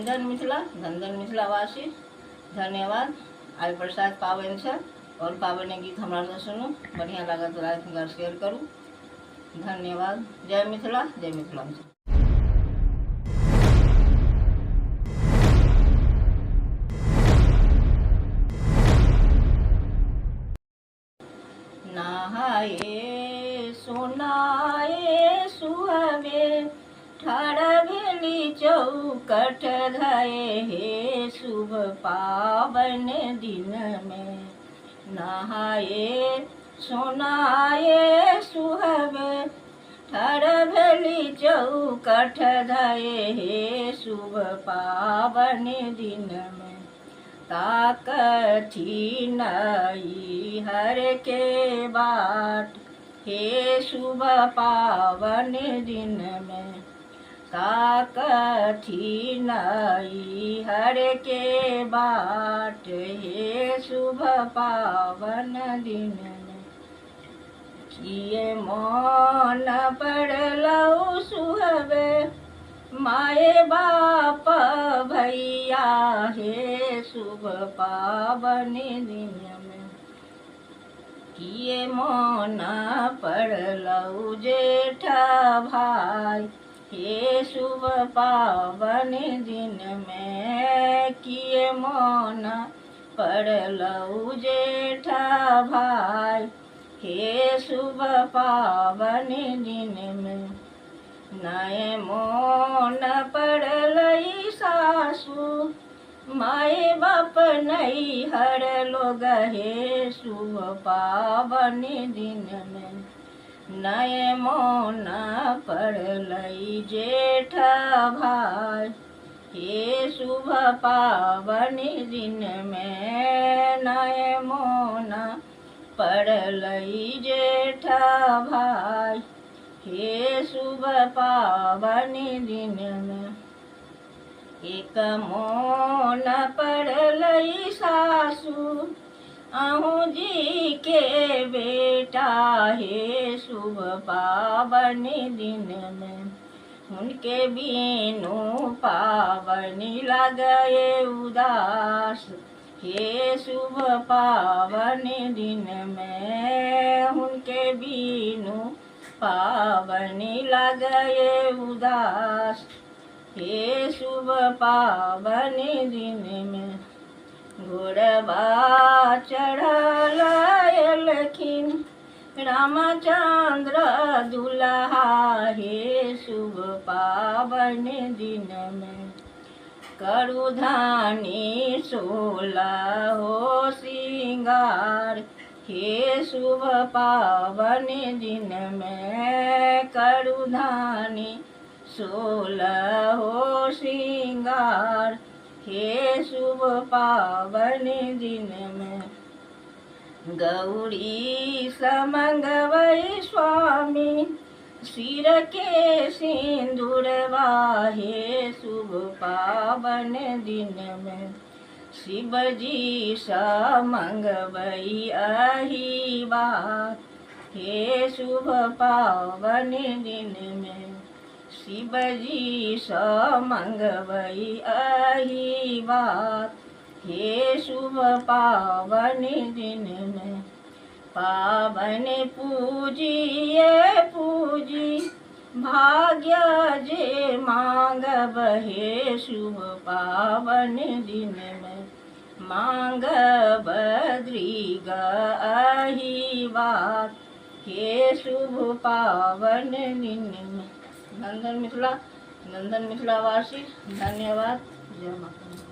धन मिथिला, धन धन मिथिलावासी, धन्यवाद। आज प्रसाद पावन है और पावन गीत हमारा सुनू, बढ़िया लगा तो लाइक शेयर करूँ। धन्यवाद। जय मिथिला, जय मिथिलांचल। नहाए सुनाए सुहवे ठाड़ भेली चौकट धाये हे शुभ पावन दिन में। नहाए सुनाए सुहवे ठाड़ भेली चौकट धाये हे शुभ पावन दिन में। ताकथी नई हर के बाट हे शुभ पावन दिन में। ताकथी नई हर के बाट हे शुभ पावन दिन में। किए मन पड़लौ सुहवे माए बाप भैया हे शुभ पावन दिन में। किए मन पड़लौ जेठ भाई हे शुभ पावन दिन में। किए मन पड़लौ जेठ भाई हे शुभ पावन दिन में। नए मोन पड़लई सासु माए बाप नई हर लोग हे शुभ पावन दिन में। नए मोन पड़लई जेठ भाई हे शुभ पावन दिन में। नए मोन पड़लई जेठ भाई हे शुभ पावन दिन में। एक मोन पड़लई सासु अहूँ जी के बेटा हे शुभ पावन दिन में। उनके बीनू पावन लगए उदास हे शुभ पावन दिन में। उनके बीनू पावनी लगए उदास हे शुभ पावन दिन में। घोड़वा चढ़ल एलखिन रामचंद्र दुल्हा हे शुभ पावन दिन में। करुधानी 16 हो श्रृंगार हे शुभ पावन दिन में। करुधानी 16 हो श्रृंगार हे शुभ पावन दिन में। गौरी समंगवै स्वामी सिर के सिंदूरवा हे शुभ पावन दिन में। शिवजी समंगवै अही बात हे शुभ पावन दिन में। शिवजी समंगवै अही बात हे शुभ पावन दिन में। पावन पूजिए पूजी भाग्य जे मांगब हे शुभ पावन दिन में। मांगब दृग अही बात हे शुभ पावन दिन में। नंदन मिथिला, नंदन मिथिलावासी, धन्यवाद। जय माता।